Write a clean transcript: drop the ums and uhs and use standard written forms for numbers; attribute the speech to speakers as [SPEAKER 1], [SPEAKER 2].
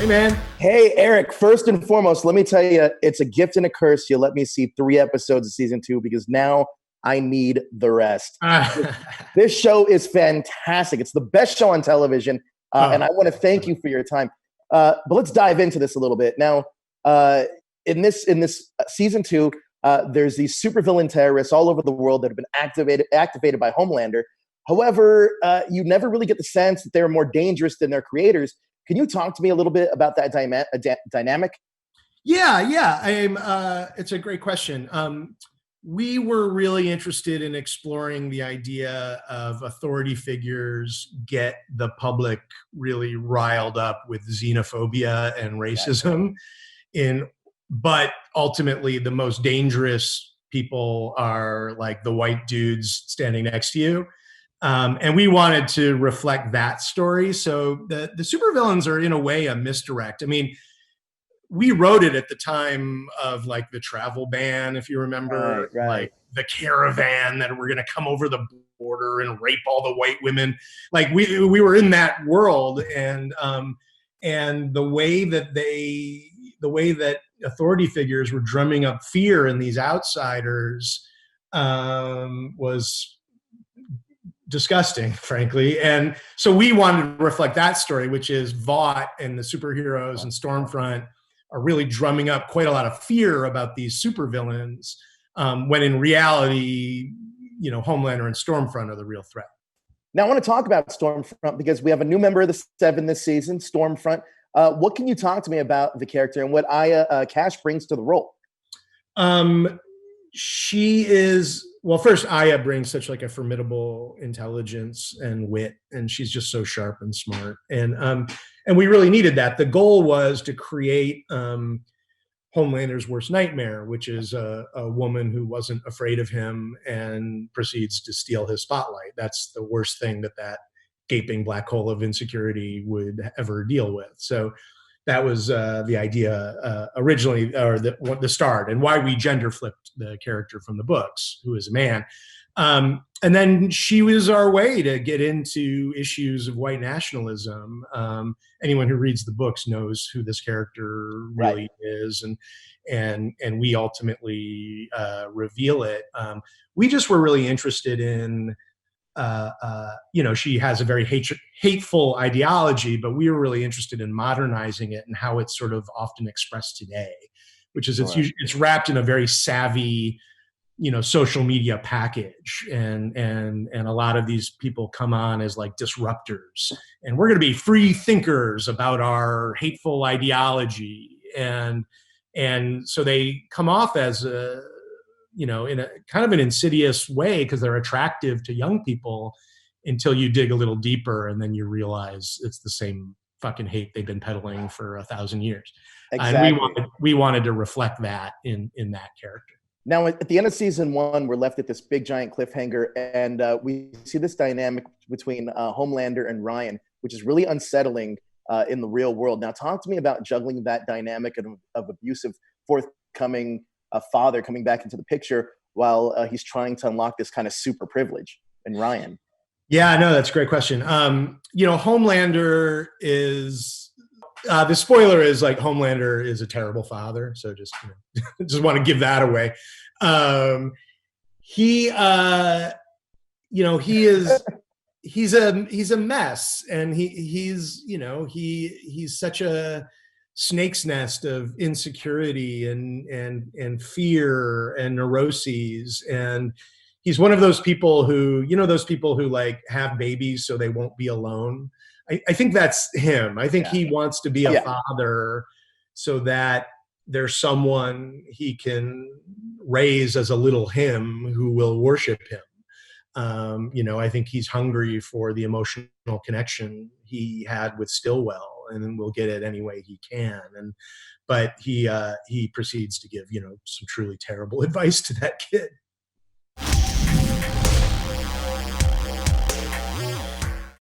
[SPEAKER 1] Hey, man.
[SPEAKER 2] Hey, Eric, first and foremost, let me tell you, it's a gift and a curse. You let me see 3 episodes of season 2 because now I need the rest. This show is fantastic. It's the best show on television, and I want to thank you for your time. But let's dive into this a little bit. Now, in this season 2, there's these supervillain terrorists all over the world that have been activated by Homelander. However, you never really get the sense that they're more dangerous than their creators. Can you talk to me a little bit about that dynamic?
[SPEAKER 1] Yeah. It's a great question. We were really interested in exploring the idea of authority figures get the public really riled up with xenophobia and racism. But ultimately, the most dangerous people are like the white dudes standing next to you. And we wanted to reflect that story. So the supervillains are in a way a misdirect. I mean, we wrote it at the time of like the travel ban, if you remember,
[SPEAKER 2] Right.
[SPEAKER 1] like the caravan that were going to come over the border and rape all the white women. Like we were in that world, and the way that authority figures were drumming up fear in these outsiders was disgusting, frankly. And so we wanted to reflect that story, which is Vought and the superheroes and Stormfront are really drumming up quite a lot of fear about these supervillains, when in reality, Homelander and Stormfront are the real threat.
[SPEAKER 2] Now, I want to talk about Stormfront because we have a new member of the Seven this season, Stormfront. What can you talk to me about the character and what Aya Cash brings to the role?
[SPEAKER 1] She is, well, first, Aya brings such like a formidable intelligence and wit, and she's just so sharp and smart. And we really needed that. The goal was to create Homelander's worst nightmare, which is a woman who wasn't afraid of him and proceeds to steal his spotlight. That's the worst thing that gaping black hole of insecurity would ever deal with. So that was the idea originally, or the start, and why we gender flipped the character from the books, who is a man. And then she was our way to get into issues of white nationalism. Anyone who reads the books knows who this character really is, and we ultimately reveal it. We just were really interested in, she has a very hateful ideology, but we were really interested in modernizing it and how it's sort of often expressed today, which is it's wrapped in a very savvy, social media package, and a lot of these people come on as like disruptors, and we're going to be free thinkers about our hateful ideology, and so they come off as in a kind of an insidious way because they're attractive to young people until you dig a little deeper, and then you realize it's the same fucking hate they've been peddling for 1,000 years.
[SPEAKER 2] Exactly.
[SPEAKER 1] And we wanted to reflect that in that character.
[SPEAKER 2] Now, at the end of season 1, we're left at this big giant cliffhanger, and we see this dynamic between Homelander and Ryan, which is really unsettling in the real world. Now, talk to me about juggling that dynamic of abusive forthcoming father coming back into the picture while he's trying to unlock this kind of super privilege in Ryan.
[SPEAKER 1] Yeah, no, that's a great question. Homelander is... the spoiler is like Homelander is a terrible father, so just just want to give that away. He's a mess, and he's such a snake's nest of insecurity and fear and neuroses, and he's one of those people who like have babies so they won't be alone. I think that's him. I think he wants to be a father so that there's someone he can raise as a little him who will worship him. I think he's hungry for the emotional connection he had with Stillwell, and then will get it any way he can. But he proceeds to give, some truly terrible advice to that kid.